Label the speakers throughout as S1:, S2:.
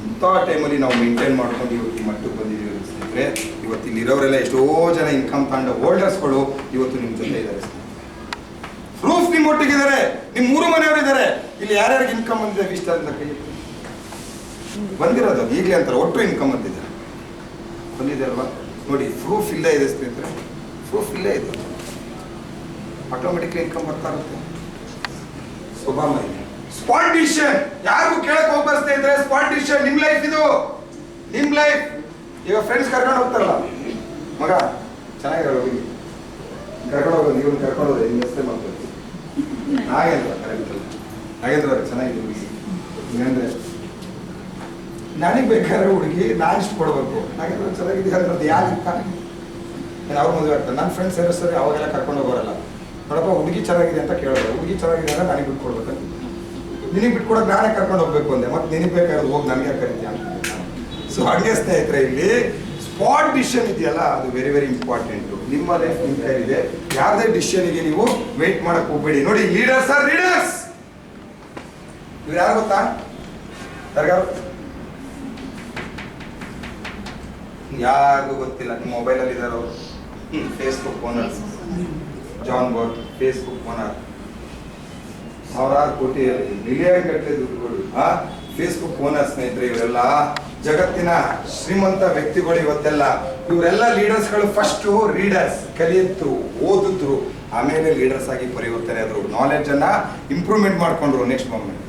S1: ಇಂಥ ಟೈಮಲ್ಲಿ ನಾವು ಮೇಂಟೈನ್ ಮಾಡ್ಕೊಂಡು ಇವತ್ತು ಮಟ್ಟಕ್ಕೆ ಬಂದಿದ್ದೀವಿ ಸ್ನೇಹಿತರೆ. ಇವತ್ತು ಇಲ್ಲಿರೋರೆಲ್ಲ ಎಷ್ಟೋ ಜನ ಇನ್ಕಮ್ ತಗೊಂಡ ಹೋಲ್ಡರ್ಸ್ಗಳು ಇವತ್ತು ನಿಮ್ಮ ಜೊತೆ ಇದ್ದಾರೆ. ಪ್ರೂಫ್ ನಿಮ್ಮ ಒಟ್ಟಿಗಿದ್ದಾರೆ, ನಿಮ್ಮ 3 ಮನೆಯವರು ಇದ್ದಾರೆ. ಇಲ್ಲಿ ಯಾರ್ಯಾರಿಗೆ ಇನ್ಕಮ್ ಬಂದಿದೆ ಇಷ್ಟ ಅಂತ ಕೈ ಬಂದಿರೋದು ಈಗಲೇ ಅಂತಾರೆ ಒಟ್ಟು ಇನ್ಕಮ್ ಬಂದಿದ್ದಾರೆ ಬಂದಿದೆ ಅಲ್ವಾ ನೋಡಿ. ಪ್ರೂಫ್ ಇಲ್ಲೇ ಇದೆ ಸ್ನೇಹಿತರೆ, ಪ್ರೂಫ್ ಇಲ್ಲೇ ಇದೆ. ಆಟೋಮೆಟಿಕ್ಲಿ ಇನ್ಕಮ್ ಬರ್ತಾ ಇರುತ್ತೆ. ಸ್ವಭಾವ ಇದೆ. ಸ್ಪಾಟ್ ಡಿಸಿಷನ್ ಯಾರಿಗೂ ಕೇಳಕ್ ಹೋಗ್ಬಾರ್ದು ಸ್ನೇಹಿತರೆ. ಸ್ಪಾಟ್ ಡಿಸಿಷನ್ ನಿಮ್ ಲೈಫ್ ಇದು, ನಿಮ್ ಲೈಫ್. ಈಗ ಫ್ರೆಂಡ್ಸ್ ಕರ್ಕೊಂಡು ಹೋಗ್ತಾರಲ್ಲ, ಮಗ ಚೆನ್ನಾಗಿರೋ ಹೋಗಿ ಕರ್ಕೊಂಡು ಹೋಗೋದು, ಇವನು ಕರ್ಕೊಂಡು ಹೋದ್ರೆ ನಿಮ್ಮ ಹೆಸರೇ ಮಾಡ್ಬೋದು. ನಾಗೇಂದ್ರ ಕರೆಕ್ಟ್ ನಾಗೇಂದ್ರ ಅವ್ರಿಗೆ ಚೆನ್ನಾಗಿದೆ ಹುಡುಗಿ. ಹಿಂಗಂದ್ರೆ ನನಗೆ ಬೇಕಾದ್ರೆ ಹುಡುಗಿ ನಾನು ಇಷ್ಟು ಕೊಡ್ಬೇಕು. ನಾಗೇಂದ್ರ ಚೆನ್ನಾಗಿದೆ ಅದು ಯಾರು ಅವ್ರ ಮದುವೆ ಆಗ್ತಾರೆ. ನನ್ನ ಫ್ರೆಂಡ್ಸ್ ಯಾರು ಸರಿ ಅವಾಗೆಲ್ಲ ಕರ್ಕೊಂಡು ಹೋಗೋರಲ್ಲ. ನೋಡಪ್ಪ ಹುಡುಗಿ ಚೆನ್ನಾಗಿದೆ ಅಂತ ಕೇಳೋದು, ಹುಡುಗಿ ಚೆನ್ನಾಗಿದೆ ಅಂದ್ರೆ ನನಗೆ ಬಿಟ್ಟು ಕೊಡ್ಬೇಕಂತ. ನಿನಗೆ ಬಿಟ್ಕೊಡೋಕೆ ನಾನೇ ಕರ್ಕೊಂಡು ಹೋಗ್ಬೇಕು ಅಂದೆ, ಮತ್ತೆ ನಿನಗೆ ಬೇಕಾದ್ರೆ ಹೋಗಿ ನನಗೆ ಕರಿತೀಯ ಅಂತ. ಸೊ ಹಾಗೆ ಸ್ನೇಹಿತರೆ, ಇಲ್ಲಿ ಸ್ಪಾಟ್ ಡಿಸಿಷನ್ ಇದೆಯಲ್ಲ ಅದು ವೆರಿ ವೆರಿ ಇಂಪಾರ್ಟೆಂಟು. ನಿಮ್ಮ ಲೈಫ್ ನಿಮ್ಮ ಕೈಲಿದೆ. ಯಾವುದೇ ಡಿಸಿಷನ್ಗೆ ನೀವು ವೇಟ್ ಮಾಡಕ್ ಹೋಗ್ಬೇಡಿ. ನೋಡಿ, ಲೀಡರ್ಸ್ ಆರ್ ಲೀಡರ್ಸ್. ಇವ್ರು ಯಾರು ಗೊತ್ತಾ? ಯಾರಿಗೂ ಗೊತ್ತಿಲ್ಲ. ನಿಮ್ಮ ಮೊಬೈಲಲ್ಲಿ ಇದ್ದಾರೆ ಅವರು. ಫೇಸ್ಬುಕ್ ಓನರ್ ಜಾನ್ ಬೋಟ್, ಫೇಸ್ಬುಕ್ ಓನರ್. ಸಾವಿರಾರು ಕೋಟಿ ಮಿಲಿಯನ್ ಗಟ್ಟಲೆ ದುಡ್ಡುಗಳು ಫೇಸ್ಬುಕ್ ಓನರ್ ಸ್ನೇಹಿತರೆ. ಇವರೆಲ್ಲ ಜಗತ್ತಿನ ಶ್ರೀಮಂತ ವ್ಯಕ್ತಿಗಳು ಇವತ್ತೆಲ್ಲ. ಇವರೆಲ್ಲ ಲೀಡರ್ಸ್ಗಳು. ಫಸ್ಟು ರೀಡರ್ಸ್, ಕಲಿಯಿತು, ಓದಿದ್ರು, ಆಮೇಲೆ ಲೀಡರ್ಸ್ ಆಗಿ ಪರಿವರ್ತನೆ ಆದ್ರು. ನಾಲೆಡ್ಜ್ ಅನ್ನ ಇಂಪ್ರೂವ್ಮೆಂಟ್ ಮಾಡ್ಕೊಂಡ್ರು. ನೆಕ್ಸ್ಟ್ ಮೂಮೆಂಟ್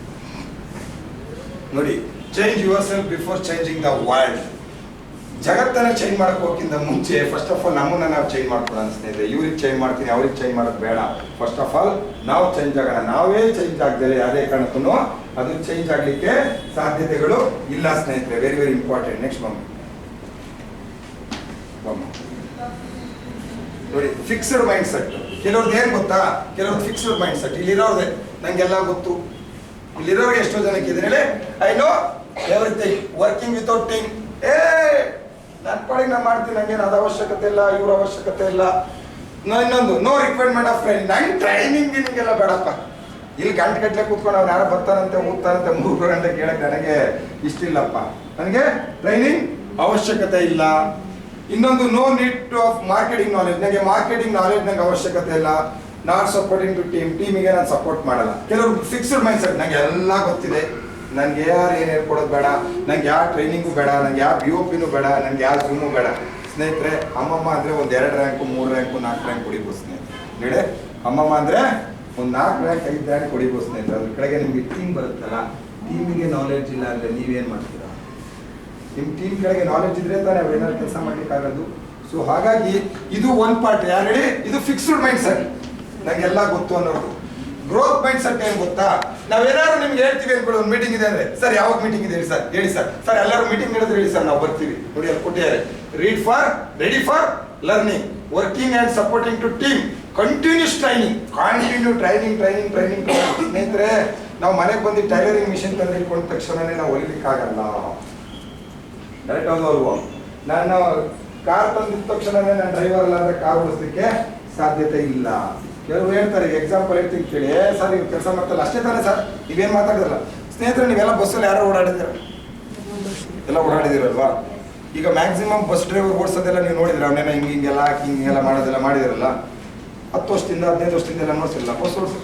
S1: ನೋಡಿ, change your self before changing the world. ಜಗತ್ತನ್ನ ಚೇಂಜ್ ಮಾಡಕ್ ಹೋಗಿಂತ ಮುಂಚೆ ಫಸ್ಟ್ ಆಫ್ ಆಲ್ ನಮ್ಮನ್ನ ನಾವು ಚೇಂಜ್ ಮಾಡ್ಕೊಳ್ಳೋಣ ಸ್ನೇಹಿತರೆ. ಇವ್ರಿಗೆ ಚೇಂಜ್ ಮಾಡ್ತೀನಿ, ಅವ್ರಿಗೆ ಚೇಂಜ್ ಮಾಡೋದು ಬೇಡ. ಫಸ್ಟ್ ಆಫ್ ಆಲ್ ನಾವು ಚೇಂಜ್ ಆಗೋಣ. ನಾವೇ ಚೇಂಜ್ ಆಗದೆ ಯಾವುದೇ ಕಾರಣಕ್ಕೂ ಅದು ಚೇಂಜ್ ಆಗ್ಲಿಕ್ಕೆ ಸಾಧ್ಯತೆಗಳು ಇಲ್ಲ ಸ್ನೇಹಿತರೆ. Very very important. ನೆಕ್ಸ್ಟ್ ನೋಡಿ, ಫಿಕ್ಸ್ಡ್ ಮೈಂಡ್ ಸೆಟ್. ಕೆಲವ್ರದ್ದು ಏನ್ ಗೊತ್ತಾ, ಕೆಲವ್ರದ್ದು ಫಿಕ್ಸ್ಡ್ ಮೈಂಡ್ ಸೆಟ್. ಇಲ್ಲಿರೋದೆ ನಂಗೆಲ್ಲ ಗೊತ್ತು. ಇಲ್ಲಿರೋರಿಗೆ ಎಷ್ಟೋ ಜನಕ್ಕೆ ಇದೆ ಹೇಳಿ, I know everything, working without thing. ನನ್ನ ಪಾಡಿಗೆ ನಾನು ಮಾಡ್ತೀನಿ, ನಂಗೇನು ಅದು ಅವಶ್ಯಕತೆ ಇಲ್ಲ, ಇವ್ರ ಅವಶ್ಯಕತೆ ಇಲ್ಲ. ಇನ್ನೊಂದು, ನೋ ರಿಕ್ವೈರ್ಮೆಂಟ್ ಆಫ್ ಟ್ರೈನಿಂಗ್. ನಂಗೆ ಟ್ರೈನಿಂಗ್ ನಿಮಗೆಲ್ಲ ಬೇಡಪ್ಪ. ಇಲ್ಲಿ ಗಂಟೆ ಕೂತ್ಕೊಂಡು ಅವ್ನು ಯಾರು ಬರ್ತಾನಂತೆ ಓದ್ತಾನಂತೆ 3 ಗಂಟೆ ಕೇಳಕ್ಕೆ ನನಗೆ ಇಷ್ಟಿಲ್ಲಪ್ಪ. ನನಗೆ ಟ್ರೈನಿಂಗ್ ಅವಶ್ಯಕತೆ ಇಲ್ಲ. ಇನ್ನೊಂದು, no need of marketing knowledge. ನನಗೆ ಮಾರ್ಕೆಟಿಂಗ್ ನಾಲೆಜ್ ನಂಗೆ ಅವಶ್ಯಕತೆ ಇಲ್ಲ. ನಾಟ್ ಸಪೋರ್ಟಿಂಗ್ ಟು ಟೀಮಿಗೆ ನಾನು ಸಪೋರ್ಟ್ ಮಾಡಲ್ಲ. ಕೆಲವರು ಫಿಕ್ಸ್ಡ್ ಮೈಂಡ್ ಸೆಟ್, ನಂಗೆ ಎಲ್ಲ ಗೊತ್ತಿದೆ, ನನಗೆ ಯಾರು ಏನು ಹೇಳ್ಕೊಡೋದು ಬೇಡ, ನಂಗೆ ಯಾವ ಟ್ರೈನಿಂಗು ಬೇಡ, ನಂಗೆ ಯಾವ BOPನೂ ಬೇಡ, ನನಗೆ ಯಾವ ಝೂಮು ಬೇಡ. ಸ್ನೇಹಿತರೆ, ಅಮ್ಮಮ್ಮ ಅಂದರೆ ಒಂದು 2 ರ್ಯಾಂಕು 3 ರ್ಯಾಂಕು 4 ರ್ಯಾಂಕ್ ಹೊಡಿಬೋದು ಸ್ನೇಹಿತರೆ. ನೋಡಿ, ಅಮ್ಮಮ್ಮ ಅಂದರೆ ಒಂದು 4 ರ್ಯಾಂಕ್ 5 ರ್ಯಾಂಕ್ ಹೊಡಿಬೋದು ಸ್ನೇಹಿತರೆ. ಅದ್ರ ಕಡೆಗೆ ನಿಮಗೆ ಟೀಮ್ ಬರುತ್ತಲ್ಲ, ಟೀಮಿಗೆ ನಾಲೆಡ್ಜ್ ಇಲ್ಲ ಅಂದರೆ ನೀವೇನು ಮಾಡ್ತೀರಾ? ನಿಮ್ಮ ಟೀಮ್ ಕಡೆಗೆ ನಾಲೆಡ್ಜ್ ಇದ್ರೆ ತಾನೇ ಅವ್ರು ಏನಾದ್ರು ಕೆಲಸ ಮಾಡ್ಲಿಕ್ಕಾಗೋದು. ಸೊ ಹಾಗಾಗಿ ಇದು ಒಂದು ಪಾರ್ಟ್. ಯಾರು ಹೇಳಿ, ಇದು ಫಿಕ್ಸ್ಡ್ ಮೈಂಡ್ ಸೆಟ್, ನಂಗೆಲ್ಲ ಗೊತ್ತು ಅನ್ನೋದು. ಗ್ರೋತ್ ಮೈಂಡ್ ಸೆಟ್ ಏನು ಗೊತ್ತಾ, ನಾವೇನಾದ್ರು ನಿಮ್ಗೆ ಹೇಳ್ತೀವಿ ಅನ್ಕೊಳ್ಳಿ, ಒಂದು ಮೀಟಿಂಗ್ ಇದೆ ಅಂದ್ರೆ, ಸರ್ ಯಾವಾಗ ಮೀಟಿಂಗ್ ಇದೆ ಹೇಳಿ ಸರ್, ಹೇಳಿ ಸರ್, ಸರ್ ಎಲ್ಲರೂ ಮೀಟಿಂಗ್ ಹೇಳಿದ್ರೆ ಹೇಳಿ ಸರ್, ನಾವು ಬರ್ತೀವಿ. ನೋಡಿ ಅಲ್ಲಿ ಕೊಟ್ಟಿದ್ದಾರೆ, ready for learning, working and supporting to team, continuous training. ಸ್ನೇಹಿತರೆ, ನಾವು ಮನೆಗೆ ಬಂದು ಟೈಲರಿಂಗ್ ಮಿಷಿನ್ ತಂದು ಇಟ್ಕೊಂಡ ತಕ್ಷಣನೇ ನಾವು ಹೊಲಿಲಿಕ್ಕಾಗಲ್ಲ. ಕರೆಕ್ಟ್ ಹೌದು. ನಾನು ಕಾರ್ ತಂದಿದ್ದ ತಕ್ಷಣನೇ ನಾನು ಡ್ರೈವರ್ ಅಲ್ಲ ಅಂದ್ರೆ ಕಾರ್ ಓಡಿಸ್ಲಿಕ್ಕೆ ಸಾಧ್ಯತೆ ಇಲ್ಲ. ಕೆಲವರು ಹೇಳ್ತಾರೆ, ಎಕ್ಸಾಂಪಲ್ ಹೇಳ್ತೀನಿ ಕೇಳಿ, ಸರ್ ನೀವು ಕೆಲಸ ಮಾಡ್ತಲ್ಲ ಅಷ್ಟೇ ತಾನೇ ಸರ್, ನೀವೇನು ಮಾತಾಡಿದ್ರಲ್ಲ. ಸ್ನೇಹಿತರೆ, ನೀವೆಲ್ಲ ಬಸ್ಸಲ್ಲಿ ಯಾರು ಓಡಾಡಿದ್ದೀರ? ಎಲ್ಲ ಓಡಾಡಿದಿರಲ್ವಾ? ಈಗ ಮ್ಯಾಕ್ಸಿಮಮ್ ಬಸ್ ಡ್ರೈವರ್ ಓಡಿಸೋದೆಲ್ಲ ನೀವು ನೋಡಿದ್ರೆ, ಅವನ್ನೆಲ್ಲ ಹಿಂಗೆಲ್ಲ ಹಾಕಿ ಹಿಂಗೆಲ್ಲ ಮಾಡೋದೆಲ್ಲ ಮಾಡಿದಿರಲ್ಲ. 10 ವರ್ಷದಿಂದ 15 ವರ್ಷದಿಂದ ಎಲ್ಲ ನೋಡ್ಸಿಲ್ಲ ಬಸ್ ಓಡಿಸಿ.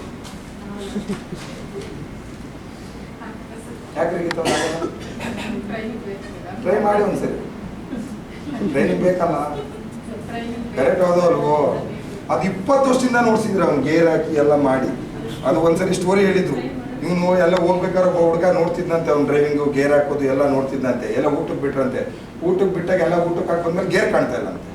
S1: ಯಾಕ್ರಿ ಟ್ರೈ ಮಾಡಿ ಒಂದ್ಸರಿ, ಟ್ರೈನಿಂಗ್ ಬೇಕಲ್ಲ. ಕರೆಕ್ಟ್ ಹೌದಲ್ವೋ? ಅದು 20 ವರ್ಷದಿಂದ ನೋಡ್ಸಿದ್ರೆ ಅವ್ನು ಗೇರ್ ಹಾಕಿ ಎಲ್ಲ ಮಾಡಿ. ಅದು ಒಂದ್ಸರಿ ಸ್ಟೋರಿ ಹೇಳಿದ್ರು, ಇವನು ಎಲ್ಲ ಹೋಗ್ಬೇಕಾದ್ರೆ ಹುಡುಗ ನೋಡ್ತಿದ್ದಂತೆ, ಅವ್ನು ಡ್ರೈವಿಂಗು ಗೇರ್ ಹಾಕೋದು ಎಲ್ಲ ನೋಡ್ತಿದ್ದಂತೆ. ಎಲ್ಲ ಊಟಕ್ಕೆ ಬಿಟ್ರಂತೆ. ಊಟಕ್ಕೆ ಬಿಟ್ಟಾಗ ಎಲ್ಲ ಊಟಕ್ಕೆ ಹಾಕಿ ಬಂದ್ಮೇಲೆ ಗೇರ್ ಕಾಣ್ತಾ ಇಲ್ಲ ಅಂತೆ.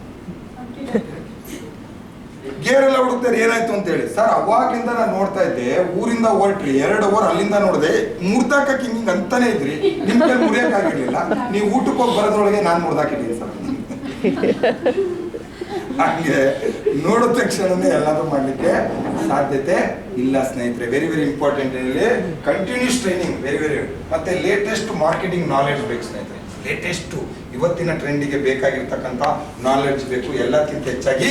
S1: ಗೇರ್ ಎಲ್ಲ ಹುಡುಕ್ತಾರೆ, ಏನಾಯ್ತು ಅಂತ ಹೇಳಿ. ಸರ್ ಅವಾಗ್ಲಿಂದ ನಾನು ನೋಡ್ತಾ ಇದ್ದೆ, ಊರಿಂದ ಹೊರಟ್ರಿ 2 ಅವರ್ ಅಲ್ಲಿಂದ ನೋಡಿದೆ, ಮುರ್ದಾಕಕ್ಕೆ ಹಿಂಗೆ ಅಂತಾನೆ ಇದ್ರಿ, ನಿಮ್ಗೆ ಮುರಿಯಕ್ಕಾಗಿರ್ಲಿಲ್ಲ. ನೀವು ಊಟಕ್ಕೆ ಹೋಗಿ ಬರೋದ್ರೊಳಗೆ ನಾನು ಮುರ್ದಾಕಿದ್ದೀನಿ ಸರ್. ಹಂಗೆ ನೋಡಿದ ತಕ್ಷಣನೇ ಎಲ್ಲಾದ್ರೂ ಮಾಡ್ಲಿಕ್ಕೆ ಸಾಧ್ಯತೆ ಇಲ್ಲ ಸ್ನೇಹಿತರೆ. Very very important. ಇಲ್ಲಿ ಕಂಟಿನ್ಯೂಸ್ ಟ್ರೈನಿಂಗ್ ವೆರಿ ವೆರಿ. ಮತ್ತೆ ಲೇಟೆಸ್ಟ್ ಮಾರ್ಕೆಟಿಂಗ್ ನಾಲೆಡ್ಜ್ ಬೇಕು ಸ್ನೇಹಿತರೆ. ಲೇಟೆಸ್ಟ್ ಇವತ್ತಿನ ಟ್ರೆಂಡಿಗೆ ಬೇಕಾಗಿರ್ತಕ್ಕಂಥ ನಾಲೆಡ್ಜ್ ಬೇಕು. ಎಲ್ಲಕ್ಕಿಂತ ಹೆಚ್ಚಾಗಿ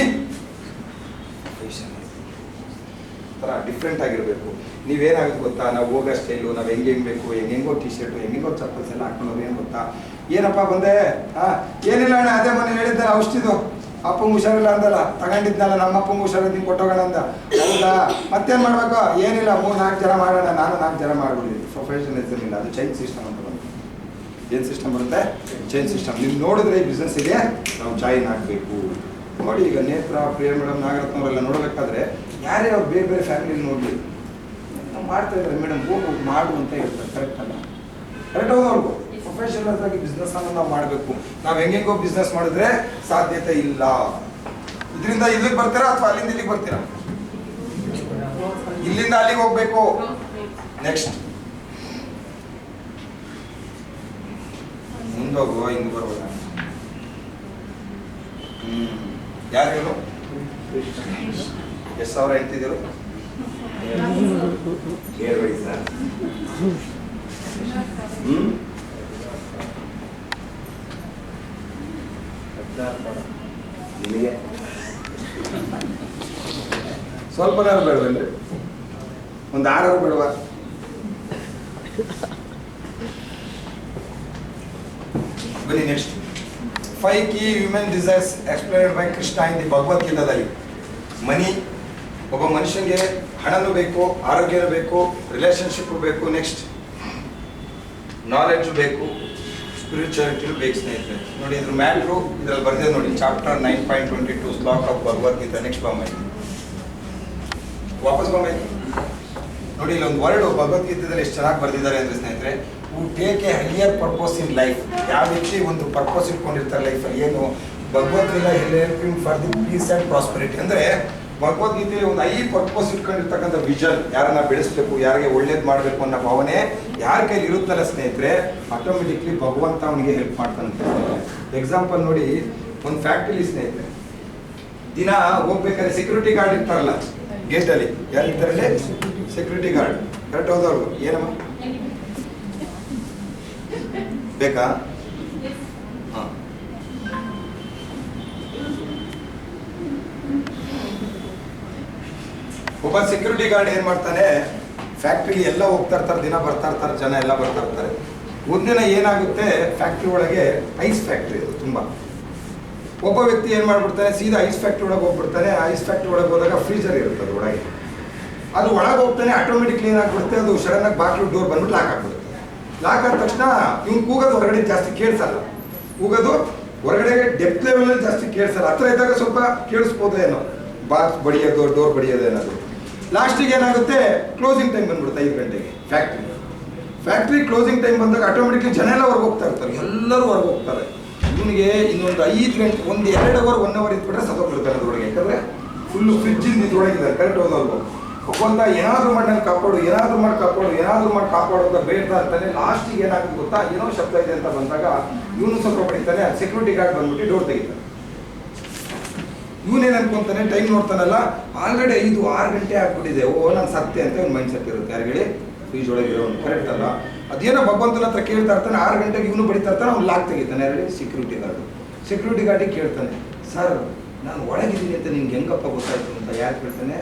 S1: ಥರ ಡಿಫ್ರೆಂಟ್ ಆಗಿರಬೇಕು. ನೀವೇನಾಗುತ್ತೆ ಗೊತ್ತಾ, ನಾವು ಹೋಗೋ ಸ್ಟೈಲು, ನಾವು ಹೆಂಗೆ ಬೇಕು, ಹೆಂಗೆಂಗೋ ಟಿ ಶರ್ಟು, ಹೆಂಗೆಂಗೋ ಚಪ್ಪಲ್ಸ್ ಎಲ್ಲ ಹಾಕೊಂಡು ಏನು ಗೊತ್ತಾ, ಏನಪ್ಪ ಬಂದೆ ಏನಿಲ್ಲ ಅಣ್ಣ, ಅದೇ ಮೊನ್ನೆ ಹೇಳಿದ್ದೆ ಔಷಧಿದು ಅಪ್ಪಂಗೆ ಹುಷಾರಿಲ್ಲ ಅಂದಲ್ಲ, ತಗೊಂಡಿದ್ನಲ್ಲ ನಮ್ಮ ಅಪ್ಪಂಗೆ ಹುಷಾರಿದ್ದು ನಿಂಗೆ ಕೊಟ್ಟೋಗೋಣ ಅಂದ. ಹೌದಾ, ಮತ್ತೇನು ಮಾಡಬೇಕು, ಏನಿಲ್ಲ 3-4 ಜನ ಮಾಡೋಣ, ನಾನು 4 ಜನ ಮಾಡ್ಬಿಟ್ಟಿದ್ದೀನಿ. ಪ್ರೊಫೆಷನಲಿಸಮ್ ಇಲ್ಲ, ಅದು ಚೈನ್ ಸಿಸ್ಟಮ್ ಅಂತ ಬಂತು. ಏನು ಸಿಸ್ಟಮ್ ಬರುತ್ತೆ, ಚೈನ್ ಸಿಸ್ಟಮ್. ನೀವು ನೋಡಿದ್ರೆ ಈ ಬಿಸ್ನೆಸ್ಸಿಗೆ ನಾವು ಜಾಯಿನ್ ಆಗಬೇಕು. ನೋಡಿ ಈಗ ನೇತ್ರ, ಪ್ರಿಯ ಮೇಡಮ್, ನಾಗರತ್ನವರೆಲ್ಲ ನೋಡಬೇಕಾದ್ರೆ ಯಾರೇ ಅವ್ರು ಬೇರೆ ಬೇರೆ ಫ್ಯಾಮಿಲಿಲಿ ನೋಡಲಿ, ನಾವು ಮಾಡ್ತಾ ಇದ್ದಾರೆ ಮೇಡಮ್, ಹೋಗು ಮಾಡು ಅಂತ ಹೇಳ್ತಾರೆ. ಕರೆಕ್ಟ್ ಅಲ್ಲ? ಕರೆಕ್ಟ್ ಹೌದು. ಅವ್ರಿಗೂ ಪ್ರೊಫೆಷನಲ್ ಆಗಿ ಬಿಸ್ನೆಸ್ ಅನ್ನು ನಾವು ಮಾಡಬೇಕು. ನಾವು ಹೆಂಗೆಂಗೋ ಬಿಸ್ನೆಸ್ ಮಾಡಿದ್ರೆ ಸಾಧ್ಯತೆ ಇಲ್ಲ. ಇದರಿಂದ ಇಲ್ಲಿಗೆ ಬರ್ತೀರಾ ಅಥವಾ ಅಲ್ಲಿಂದ ಇಲ್ಲಿಗೆ ಬರ್ತೀರಾ? ಇಲ್ಲಿಂದ ಅಲ್ಲಿಗೆ ಹೋಗ್ಬೇಕು. ನೆಕ್ಸ್ಟ್ ಮುಂದೋಗುವ, ಹಿಂಗೆ ಬರ್ಬೋದ? ಯಾರು ಹೇಳು? ಎಷ್ಟು ಸಾವಿರ ಹೇಳ್ತಿದ್ದೀರು? ಹೇಳ್ಬೇಡಿ ಸರ್. ನಿಮಗೆ ಸ್ವಲ್ಪ ಬೇಡವೇನ್ರಿ? ಒಂದು 6 ಬೇಡವಾ? ಬನ್ನಿ next. 5 key human desires explained by Krishna in the ಭಗವದ್ಗೀತಾದಲ್ಲಿ. ಮನಿ, ಒಬ್ಬ ಮನುಷ್ಯನಿಗೆ ಹಣನೂ ಬೇಕು, ಆರೋಗ್ಯನೂ ಬೇಕು, ರಿಲೇಶನ್ಶಿಪ್ ಬೇಕು, ನೆಕ್ಸ್ಟ್ ನಾಲೆಡ್ಜು ಬೇಕು, ಸ್ಪಿರಿಚುಯಾಲಿಟಿನೂ ಬೇಕು ಸ್ನೇಹಿತರೆ. ನೋಡಿ ಇದ್ರ ಮ್ಯಾಟ್ರು ಇದ್ರಲ್ಲಿ ಬರ್ದಿದೆ ನೋಡಿ, ಚಾಪ್ಟರ್ 9.22 ಶ್ಲೋಕ ಆಫ್ ಭಗವದ್ಗೀತಾ. ನೆಕ್ಸ್ಟ್ ಬಂಬೈ, ವಾಪಸ್ ಬಂಬೈ. ನೋಡಿ ಇಲ್ಲೊಂದು ವರ್ಡ್ ಭಗವದ್ಗೀತೆಯಲ್ಲಿ ಎಷ್ಟು ಚೆನ್ನಾಗಿ ಬರ್ದಿದ್ದಾರೆ ಅಂದರೆ ಸ್ನೇಹಿತರೆ, who take a higher purpose in life. ಯಾವ ವ್ಯಕ್ತಿ ಒಂದು ಪರ್ಪಸ್ ಇಟ್ಕೊಂಡಿರ್ತಾರೆ ಲೈಫಲ್ಲಿ, ಏನು Bhagavad Gita helping for the peace and prosperity. ಅಂದರೆ ಭಗವದ್ಗೀತೆಯಲ್ಲಿ ಒಂದು ಹೈ ಪರ್ಪಸ್ ಇಟ್ಕೊಂಡಿರ್ತಕ್ಕಂಥ ವಿಷನ್, ಯಾರನ್ನ ಬೆಳೆಸಬೇಕು, ಯಾರಿಗೆ ಒಳ್ಳೇದು ಮಾಡಬೇಕು ಅನ್ನೋ ಭಾವನೆ ಯಾರ ಕೈಲಿ ಇರುತ್ತಲ್ಲ ಸ್ನೇಹಿತರೆ, ಆಟೋಮೆಟಿಕ್ಲಿ ಭಗವಂತ ಅವನಿಗೆ ಹೆಲ್ಪ್ ಮಾಡ್ತಾನೆ. ಎಕ್ಸಾಂಪಲ್ ನೋಡಿ, ಒಂದು ಫ್ಯಾಕ್ಟ್ರಿಲಿ ಸ್ನೇಹಿತರೆ ದಿನ ಹೋಗ್ಬೇಕಾದ್ರೆ ಸೆಕ್ಯೂರಿಟಿ ಗಾರ್ಡ್ ಇರ್ತಾರಲ್ಲ ಗೇಟಲ್ಲಿ, ಯಾರು ಇರ್ತಾರಲ್ಲೇ? Security guard. ಕರೆಕ್ಟ್ ಹೋದವ್ರು ಏನಮ್ಮ ಬೇಕಾ? ಹಾಂ, ಒಬ್ಬ ಸೆಕ್ಯೂರಿಟಿ ಗಾರ್ಡ್ ಏನ್ ಮಾಡ್ತಾನೆ, ಫ್ಯಾಕ್ಟ್ರಿಲಿ ಎಲ್ಲ ಹೋಗ್ತಾ ಇರ್ತಾರೆ, ದಿನ ಬರ್ತಾ ಇರ್ತಾರೆ, ಜನ ಎಲ್ಲ ಬರ್ತಾ ಇರ್ತಾರೆ. ಒಂದಿನ ಏನಾಗುತ್ತೆ, ಫ್ಯಾಕ್ಟ್ರಿ ಒಳಗೆ ಐಸ್ ಫ್ಯಾಕ್ಟ್ರಿ ಅದು ತುಂಬಾ. ಒಬ್ಬ ವ್ಯಕ್ತಿ ಏನ್ ಮಾಡ್ಬಿಡ್ತಾನೆ, ಸೀದಾ ಐಸ್ ಫ್ಯಾಕ್ಟ್ರಿ ಒಳಗೆ ಹೋಗ್ಬಿಡ್ತಾನೆ. ಐಸ್ ಫ್ಯಾಕ್ಟ್ರಿ ಒಳಗೆ ಹೋದಾಗ ಫ್ರೀಜರ್ ಇರುತ್ತೆ ಅದು ಒಳಗೆ, ಅದು ಒಳಗೆ ಹೋಗ್ತಾನೆ. ಆಟೋಮೆಟಿಕ್ಲಿ ಏನಾಗ್ಬಿಡುತ್ತೆ, ಅದು ಸಡನ್ ಆಗಿ ಬಾಕ್ಲು ಡೋರ್ ಬಂದ್ಬಿಟ್ಟು ಲಾಕ್ ಆಗ್ಬಿಡುತ್ತೆ. ಲಾಕ್ ಆದ ತಕ್ಷಣ ಇವ್ನು ಕೂಗೋದು ಹೊರಗಡೆ ಜಾಸ್ತಿ ಕೇಳಿಸಲ್ಲ, ಕೂಗೋದು ಹೊರಗಡೆ ಡೆಪ್ತ್ ಲೆವೆಲ್ ಅಲ್ಲಿ ಜಾಸ್ತಿ ಕೇಳಿಸಲ್ಲ. ಹತ್ರ ಇದ್ದಾಗ ಸ್ವಲ್ಪ ಕೇಳಿಸ್ಬೋದು ಏನೋ, ಬಾಕ್ಸ್ ಬಡಿಯೋದು, ಡೋರ್ ಬಡಿಯೋದು ಏನಾದ್ರು. ಲಾಸ್ಟಿಗೆ ಏನಾಗುತ್ತೆ, ಕ್ಲೋಸಿಂಗ್ ಟೈಮ್ ಬಂದ್ಬಿಡುತ್ತೆ 5 ಗಂಟೆಗೆ ಫ್ಯಾಕ್ಟ್ರಿ ಕ್ಲೋಸಿಂಗ್ ಟೈಮ್ ಬಂದಾಗ ಆಟೋಮೆಟಿಕ್ಲಿ ಜನ ಎಲ್ಲ ಹೊರಗೆ ಹೋಗ್ತಾ ಇರ್ತಾರೆ, ಎಲ್ಲರೂ ಹೊರಗೆ ಹೋಗ್ತಾರೆ. ಇವನಿಗೆ ಇನ್ನೊಂದು 5 ಗಂಟೆ, 1-2 ಅವರ್ 1 ಅವರ್ ಇದ್ಬಿಟ್ರೆ ಸತ್ತೋಗ್ಬಿಡ್ತಾನೆ ಅದ್ರೊಳಗೆ. ಯಾಕಂದ್ರೆ ಫುಲ್ಲು ಫ್ರಿಡ್ಜಿಂದ ಇದ್ರೊಳಗಿದ್ದಾರೆ. ಕರೆಕ್ಟ್ ಹೋದಲ್ವ? ಒಬ್ಬಂತ ಏನಾದ್ರು ಮಾಡಿ ನಾನು ಕಾಪಾಡು, ಏನಾದ್ರು ಮಾಡಿ ಕಾಪಾಡು ಅಂತ ಬೇಡ್ತಾ ಇರ್ತಾನೆ. ಲಾಸ್ಟಿಗೆ ಏನಾಗುತ್ತೆ ಗೊತ್ತಾ, ಏನೋ ಶಬ್ದ ಇದೆ ಅಂತ ಬಂದಾಗ ಇವನು ಸ್ವಲ್ಪ ಪಡಿತಾನೆ. ಸೆಕ್ಯೂರಿಟಿ ಗಾರ್ಡ್ ಬಂದ್ಬಿಟ್ಟು ಡೋರ್ ತೆಗಿತಾನೆ. ಇವನೇನು ಅನ್ಕೊಂತಾನೆ, ಟೈಮ್ ನೋಡ್ತಾನಲ್ಲ, ಆಲ್ರೆಡಿ 5-6 ಗಂಟೆ ಆಗ್ಬಿಟ್ಟಿದೆ, ಓ ನಾನು ಸತ್ಯ ಅಂತ ಒಂದು ಮೈಂಡ್ ಸೆಟ್ ಇರುತ್ತೆ ಯಾರಿಗೆ, ಫ್ರೀಜ್ ಒಳಗೆ ಇರೋನು. ಕರೆಕ್ಟ್ ಅಲ್ಲ? ಅದೇನೋ ಭಗವಂತನ ಹತ್ರ ಕೇಳ್ತಾ ಇರ್ತಾನೆ. 6 ಗಂಟೆಗೆ ಇವನು ಬಡಿತಾ ಇರ್ತಾನೆ, ಅವ್ನು ಲಾಕ್ ತೆಗಿತಾನೆ. ಯಾರಿಗೆ? ಸೆಕ್ಯೂರಿಟಿ ಗಾರ್ಡಿಗೆ ಕೇಳ್ತಾನೆ, ಸರ್ ನಾನು ಒಳಗಿದ್ದೀನಿ ಅಂತ ನಿಮ್ಗೆ ಹೆಂಗಪ್ಪ ಗೊತ್ತಾಯ್ತು ಅಂತ. ಯಾರು ಕೇಳ್ತಾನೆ?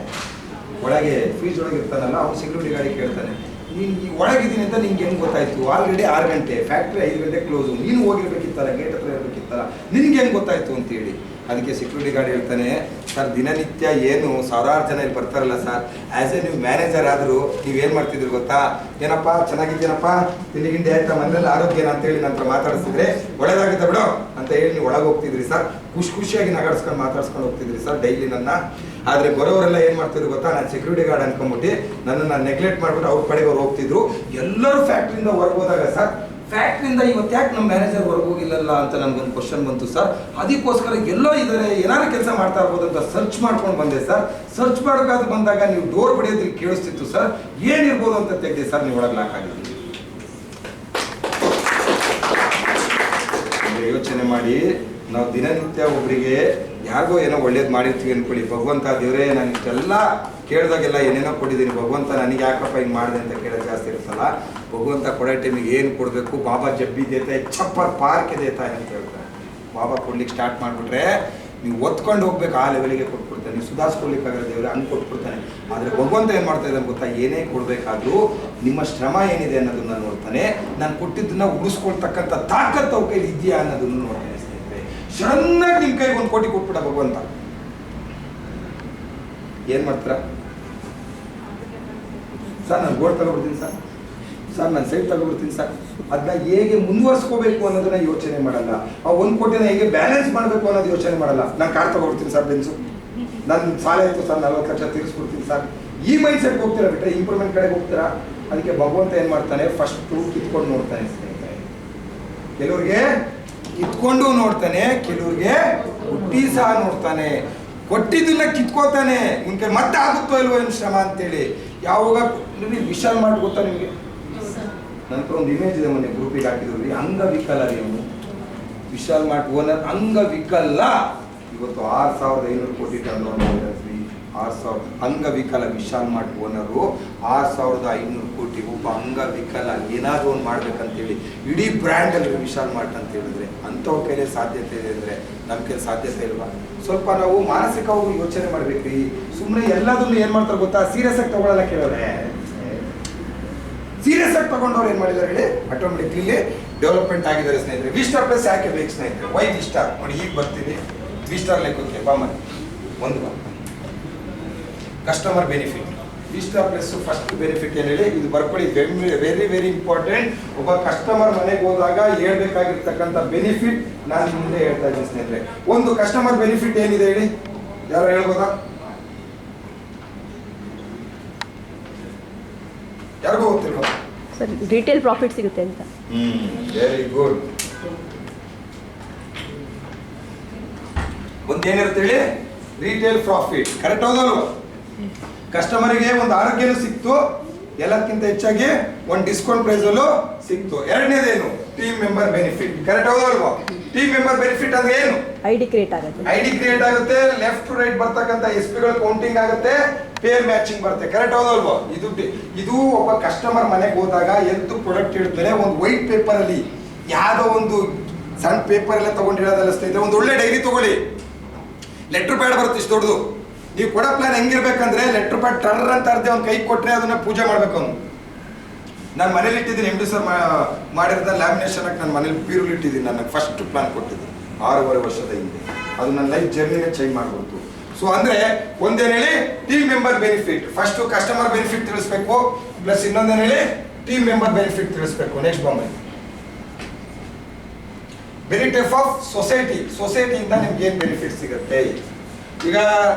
S1: ಒಳಗೆ ಫ್ರೀಜ್ ಒಳಗೆ ಇರ್ತಾನಲ್ಲ ಅವ್ನು ಸೆಕ್ಯೂರಿಟಿ ಗಾರ್ಡಿಗೆ ಕೇಳ್ತಾನೆ, ನೀನು ಈ ಒಳಗಿದ್ದೀನಿ ಅಂತ ನಿಂಗೆ ಹೆಂಗೆ ಗೊತ್ತಾಯ್ತು? ಆಲ್ರೆಡಿ 6 ಗಂಟೆ, ಫ್ಯಾಕ್ಟ್ರಿ 5 ಗಂಟೆ ಕ್ಲೋಸು, ನೀನು ಹೋಗಿರ್ಬೇಕಿತ್ತಲ್ಲ, ಗೇಟ್ ಹತ್ರ ಇರಬೇಕಿತ್ತಲ್ಲ, ನಿನಗೆ ಹೆಂಗೆ ಗೊತ್ತಾಯ್ತು ಅಂತೇಳಿ. ಅದಕ್ಕೆ ಸೆಕ್ಯೂರಿಟಿ ಗಾರ್ಡ್ ಹೇಳ್ತಾನೆ, ಸರ್ ದಿನನಿತ್ಯ ಏನು 1000 ಜನ ಇಲ್ಲಿ ಬರ್ತಾರಲ್ಲ ಸರ್, ಆ್ಯಸ್ ಎ ನೀವು ಮ್ಯಾನೇಜರ್ ಆದರೂ ನೀವೇನು ಮಾಡ್ತಿದ್ರು ಗೊತ್ತಾ, ಏನಪ್ಪ ಚೆನ್ನಾಗಿದ್ದೀನಪ್ಪ, ತಿಂಡಿ ಗಿಂಡಿ ಆಯ್ತಾ, ಮನೇಲಿ ಆರೋಗ್ಯನ ಅಂತೇಳಿ ನಂತರ ಮಾತಾಡಿಸಿದ್ರೆ ಒಳ್ಳೇದಾಗುತ್ತೆ ಬಿಡು ಅಂತ ಹೇಳಿ ನೀವು ಒಳಗೆ ಹೋಗ್ತಿದ್ರಿ ಸರ್, ಖುಷಿಯಾಗಿ ನಗಾಡ್ಸ್ಕೊಂಡು ಮಾತಾಡ್ಸ್ಕೊಂಡು ಹೋಗ್ತಿದ್ರಿ ಸರ್ ಡೈಲಿ ನನ್ನ. ಆದರೆ ಬರೋರೆಲ್ಲ ಏನು ಮಾಡ್ತಿದ್ರು ಗೊತ್ತಾ, ನಾನು ಸೆಕ್ಯೂರಿಟಿ ಗಾರ್ಡ್ ಅನ್ಕೊಂಬಿಟ್ಟು ನನ್ನನ್ನು ನೆಗ್ಲೆಕ್ಟ್ ಮಾಡಿಬಿಟ್ಟು ಅವ್ರ ಕಡೆಗೆ ಅವ್ರು ಹೋಗ್ತಿದ್ರು. ಎಲ್ಲರೂ ಫ್ಯಾಕ್ಟ್ರಿಯಿಂದ ಹೊರಗೆ ಹೋದಾಗ ಸರ್, ಫ್ಯಾಕ್ಟ್ರಿಯಿಂದ ಇವತ್ತು ಯಾಕೆ ನಮ್ಮ ಮ್ಯಾನೇಜರ್ ಹೊರಗೆ ಹೋಗಿಲ್ಲಲ್ಲ ಅಂತ ನನಗೊಂದು ಕ್ವಶನ್ ಬಂತು ಸರ್. ಅದಕ್ಕೋಸ್ಕರ ಎಲ್ಲೋ ಇದ್ದಾರೆ, ಏನಾದ್ರು ಕೆಲಸ ಮಾಡ್ತಾ ಇರ್ಬೋದು ಅಂತ ಸರ್ಚ್ ಮಾಡ್ಕೊಂಡು ಬಂದೆ ಸರ್. ಸರ್ಚ್ ಮಾಡೋಕ್ಕಾದ್ರು ಬಂದಾಗ ನೀವು ಡೋರ್ ಬಡಿಯೋದ್ರಿಗೆ ಕೇಳಿಸ್ತಿತ್ತು ಸರ್, ಏನಿರ್ಬೋದು ಅಂತ ತೆಗೆದೆ ಸರ್, ನೀವು ಒಳಗೆ ಲಾಕ್ ಆಗಿದ್ದೀವಿ. ಯೋಚನೆ ಮಾಡಿ, ನಾವು ದಿನನಿತ್ಯ ಒಬ್ಬರಿಗೆ ಯಾರಿಗೋ ಏನೋ ಒಳ್ಳೇದು ಮಾಡಿರ್ತೀವಿ ಅಂದ್ಕೊಳ್ಳಿ, ಭಗವಂತ ದೇವರೇ ನಾನು ಇಷ್ಟೆಲ್ಲ ಕೇಳಿದಾಗೆಲ್ಲ ಏನೇನೋ ಕೊಟ್ಟಿದ್ದೀನಿ, ಭಗವಂತ ನನಗೆ ಯಾಕಪ್ಪ ಹಿಂಗೆ ಮಾಡಿದೆ ಅಂತ ಕೇಳೋದು ಜಾಸ್ತಿ ಇರುತ್ತಲ್ಲ. ಭಗವಂತ ಕೊಡೋ ಟೈಮಿಗೆ ಏನು ಕೊಡಬೇಕು, ಬಾಬಾ ಜಬ್ಬಿ ದೇತಾ ಛಪ್ಪರ್ ಪಾರ್ಕ್ ದೇತಾ ಅಂತ ಹೇಳ್ತಾರೆ. ಬಾಬಾ ಕೊಡ್ಲಿಕ್ಕೆ ಸ್ಟಾರ್ಟ್ ಮಾಡಿಬಿಟ್ರೆ ನೀವು ಒತ್ಕೊಂಡು ಹೋಗ್ಬೇಕು, ಆ ಲೆವೆಲ್ಗೆ ಕೊಟ್ಬಿಡ್ತಾನೆ. ನೀವು ಸುಧಾರಿಸ್ಕೊಳ್ಲಿಕ್ಕಾಗಲ್ಲ ದೇವ್ರೆ, ಹಂಗೆ ಕೊಟ್ಬಿಡ್ತಾನೆ. ಆದರೆ ಭಗವಂತ ಏನು ಮಾಡ್ತಾ ಇದ್ದಾನೆ ಗೊತ್ತಾ, ಏನೇ ಕೊಡಬೇಕಾದ್ರೂ ನಿಮ್ಮ ಶ್ರಮ ಏನಿದೆ ಅನ್ನೋದನ್ನ ನೋಡ್ತಾನೆ. ನಾನು ಕೊಟ್ಟಿದ್ದನ್ನ ಉಳಿಸ್ಕೊಳ್ತಕ್ಕಂಥ ತಾಕತ್ತು ಅವ್ರ ಕೈಲಿ ಇದೆಯಾ ಅನ್ನೋದನ್ನು ನೋಡ್ತಾನೆ ಸ್ನೇಹಿತರೆ. ಸಡನ್ನಾಗಿ ನಿಮ್ಮ ಕೈಗೆ 1 ಕೋಟಿ ಕೊಟ್ಬಿಡ ಭಗವಂತ, ಏನು ಮಾಡ್ತೀರಾ? ಸರ್ ನಾನು ಗೋಲ್ಡ್ ತಗೊಬಿಡ್ತೀನಿ ಸರ್ ನಾನು ಸೈಟ್ ತಗೊಬಿಡ್ತೀನಿ ಸರ್. ಅದನ್ನ ಹೇಗೆ ಮುಂದುವರ್ಸ್ಕೋಬೇಕು ಅನ್ನೋದನ್ನ ಯೋಚನೆ ಮಾಡಲ್ಲ. ಆ 1 ಕೋಟಿನ ಹೇಗೆ ಬ್ಯಾಲೆನ್ಸ್ ಮಾಡಬೇಕು ಅನ್ನೋದು ಯೋಚನೆ ಮಾಡಲ್ಲ. ನಾನು ಕಾರ್ ತಗೊಬಿಡ್ತೀನಿ ಸರ್, ಬೆನ್ಸು, ನನ್ನ ಸಾಲ ಇತ್ತು ಸರ್ 40 ಲಕ್ಷ ತೀರಿಸ್ಬಿಡ್ತೀನಿ ಸರ್. ಈ ಮೈಂಡ್ ಸೆಟ್ಗೆ ಹೋಗ್ತೀರಾ ಬಿಟ್ಟರೆ ಇಂಪ್ರೂವ್ಮೆಂಟ್ ಕಡೆಗೆ ಹೋಗ್ತೀರಾ? ಅದಕ್ಕೆ ಭಗವಂತ ಏನು ಮಾಡ್ತಾನೆ, ಫಸ್ಟು ಕಿತ್ಕೊಂಡು ನೋಡ್ತಾನೆ ಸ್ನೇಹಿತರೆ. ಕೆಲವ್ರಿಗೆ ಕಿತ್ಕೊಂಡು ನೋಡ್ತಾನೆ, ಕೆಲವ್ರಿಗೆ ಹುಟ್ಟಿ ಸಹ ನೋಡ್ತಾನೆ. ಕೊಟ್ಟಿದ್ದನ್ನ ಕಿತ್ಕೋತಾನೆ, ನಿಮ್ಗೆ ಮತ್ತೆ ಆಗುತ್ತೋ ಇಲ್ವೋ ಏನು ಶ್ರಮ ಅಂತೇಳಿ. ಯಾವಾಗ ನಿಮಗೆ ವಿಶಾಲ್ ಮಾಡಿ ಗೊತ್ತಾ ನಿಮಗೆ? ನಂತರ ಒಂದು ಇಮೇಜ್ ಇದೆ, ಮೊನ್ನೆ ಗ್ರೂಪಿಗೆ ಹಾಕಿದ್ರು. ಅಂಗವಿಕಲ ರೀ ಅವನು, ವಿಶಾಲ್ ಮಾರ್ಟ್ ಓನರ್ ಅಂಗವಿಕಲ. ಇವತ್ತು 6,500 ಕೋಟಿ ಟರ್ನ್ ಓವರ್ ಮಾಡಿದ್ದಾರೆ. 6,000 ಅಂಗವಿಕಲ ವಿಶಾಲ್ ಮಾರ್ಟ್ ಓನರು 6,500 ಕೋಟಿ. ಒಬ್ಬ ಅಂಗವಿಕಲ ಏನಾದರೂ ಒಂದು ಮಾಡ್ಬೇಕಂತೇಳಿ ಇಡೀ ಬ್ರ್ಯಾಂಡ್ ಅಲ್ಲಿ ವಿಶಾಲ್ ಮಾರ್ಟ್ ಅಂತ ಹೇಳಿದ್ರೆ ಅಂಥವ್ರ ಕೈಲೇ ಸಾಧ್ಯತೆ ಇದೆ ಅಂದರೆ ನಮ್ಮ ಕೈಲಿ ಸಾಧ್ಯತೆ ಇಲ್ವಾ? ಸ್ವಲ್ಪ ನಾವು ಮಾನಸಿಕವಾಗಿ ಯೋಚನೆ ಮಾಡ್ಬೇಕ್ರಿ. ಸುಮ್ಮನೆ ಎಲ್ಲದನ್ನು ಏನು ಮಾಡ್ತಾರೆ ಗೊತ್ತಾ, ಸೀರಿಯಸ್ ಆಗಿ ತಗೊಳ್ಳಲ್ಲ. ಕೇಳೋರೆ ಸೀರಿಯಸ್ ಆಗಿ ತಗೊಂಡವ್ರು ಏನು ಮಾಡಿದ್ದಾರೆ ಹೇಳಿ, ಆಟೋಮೆಟಿಕ್ಲಿ ಡೆವಲಪ್ಮೆಂಟ್ ಆಗಿದ್ದಾರೆ ಸ್ನೇಹಿತರೆ. V-Star ಪ್ಲಸ್ ಯಾಕೆ ಬೇಕು ಸ್ನೇಹಿತರೆ? ವೈ V-Star ನೋಡಿ, ಈಗ ಬರ್ತೀವಿ V-Star ಲೆಕ್ಕಕ್ಕೆ. ಬಾಮನ್ ಒಂದು customer benefit. V-Star plus first benefit ಏನು ಹೇಳಿ, ಇದು ಬರ್ಕೊಳ್ಳಿ, ವೆರಿ ವೆರಿ ಇಂಪಾರ್ಟೆಂಟ್. ಒಬ್ಬ ಕಸ್ಟಮರ್ ಮನೆಗೆ ಹೋದಾಗ ಹೇಳ್ಬೇಕಾಗಿರ್ತಕ್ಕಂಥ ಬೆನಿಫಿಟ್ ನಾನು ಮುಂದೆ ಹೇಳ್ತಾ ಇದ್ದೀನಿ ಸ್ನೇಹಿತರೆ. ಒಂದು ಕಸ್ಟಮರ್ ಬೆನಿಫಿಟ್ ಏನಿದೆ ಹೇಳಿ, ಯಾರು ಹೇಳ್ಬೋದಾ? ಯಾರಿಗೂ ಗೊತ್ತಿಲ್ವಾ
S2: ಸರ್? ರಿಟೇಲ್ ಪ್ರಾಫಿಟ್ ಸಿಗುತ್ತೆ ಅಂತ.
S1: Very good. ಒಂದೇನಿರುತ್ತೆ ಹೇಳಿ, ರಿಟೇಲ್ ಪ್ರಾಫಿಟ್. ಕರೆಕ್ಟ್ ಹೌದಲ್ವ? ಕಸ್ಟಮರಿಗೆ ಒಂದು ಆರೋಗ್ಯನೂ ಸಿಕ್ತು, ಎಲ್ಲಕ್ಕಿಂತ ಹೆಚ್ಚಾಗಿ ಒಂದು ಡಿಸ್ಕೌಂಟ್ ಪ್ರೈಸಲ್ಲೂ ಸಿಕ್ತು. ಎರಡನೇದೇನು, ಟೀಮ್ ಮೆಂಬರ್ ಬೆನಿಫಿಟ್. ಕರೆಕ್ಟ್ ಹೌದಲ್ವಾ? ಟೀಮ್ ಮೆಂಬರ್ ಬೆನಿಫಿಟ್ ಅಂದ್ರೆ ಏನು?
S2: ಐಡಿ ಕ್ರಿಯೇಟ್ ಆಗುತ್ತೆ, ಲೆಫ್ಟ್ ಟು ರೈಟ್ ಬರ್ತಕ್ಕಂಥ SP-ಗಳು ಕೌಂಟಿಂಗ್ ಆಗುತ್ತೆ, ಪೇರ್ ಮ್ಯಾಚಿಂಗ್ ಬರುತ್ತೆ. ಕರೆಕ್ಟ್ ಹೌದಲ್ವಾ? ಇದು ಒಬ್ಬ ಕಸ್ಟಮರ್ ಮನೆಗೆ ಹೋದಾಗ ಎದ್ದು ಪ್ರಾಡಕ್ಟ್ ಇಡ್ತಾರೆ. ಒಂದು ವೈಟ್ ಪೇಪರ್ ಅಲ್ಲಿ, ಯಾವುದೋ ಒಂದು ಸಣ್ಣ ಪೇಪರ್ ಎಲ್ಲ ತಗೊಂಡಿರೋದಲ್ಲ ಸ್ನೇಹಿತರೆ. ಒಂದು ಒಳ್ಳೆ ಡೈರಿ ತಗೊಳ್ಳಿ, ಲೆಟರ್ ಪ್ಯಾಡ್ ಬರುತ್ತೆ ಇಷ್ಟು ದೊಡ್ಡದು. ನೀವು ಕೊಡೋ ಪ್ಲಾನ್ ಹೆಂಗಿರ್ಬೇಕಂದ್ರೆ, ಲೆಟರ್ ಪ್ಯಾಡ್ ಟರ್ರ್ ಅಂತ ಅರ್ಧ ಅವ್ನು ಕೈ ಕೊಟ್ಟರೆ ಅದನ್ನ ಪೂಜೆ ಮಾಡ್ಬೇಕು ಅವನು. ನಾನು ಮನೇಲಿ ಇಟ್ಟಿದ್ದೀನಿ, MD ಸರ್ ಮಾಡಿರೋದ ಲ್ಯಾಮಿನೇಷನ್ ಆಗಿ ನಾನು ಮನೇಲಿ ಪೀರುಲ್ ಇಟ್ಟಿದ್ದೀನಿ. ನನಗೆ ಫಸ್ಟ್ ಪ್ಲಾನ್ ಕೊಟ್ಟಿದ್ದೀನಿ 6.5 ವರ್ಷದ ಹಿಂದೆ. ಅದು ನನ್ನ ಲೈಫ್ ಜರ್ನಿನೇ ಚೇಂಜ್ ಮಾಡ್ಬೋದು. ಸೊ ಅಂದ್ರೆ ಒಂದೇನು ಹೇಳಿ, team member benefit. First customer benefit ತಿಳಿಸ್ಬೇಕು, ಪ್ಲಸ್ ಇನ್ನೊಂದೇನು ಹೇಳಿ, ಟೀಮ್ ಮೆಂಬರ್ ಬೆನಿಫಿಟ್ ತಿಳಿಸ್ಬೇಕು. Next Bombay benefit of society. ಸೊಸೈಟಿಯಿಂದ ನಿಮ್ಗೆ ಏನು ಬೆನಿಫಿಟ್ ಸಿಗುತ್ತೆ? ಈಗ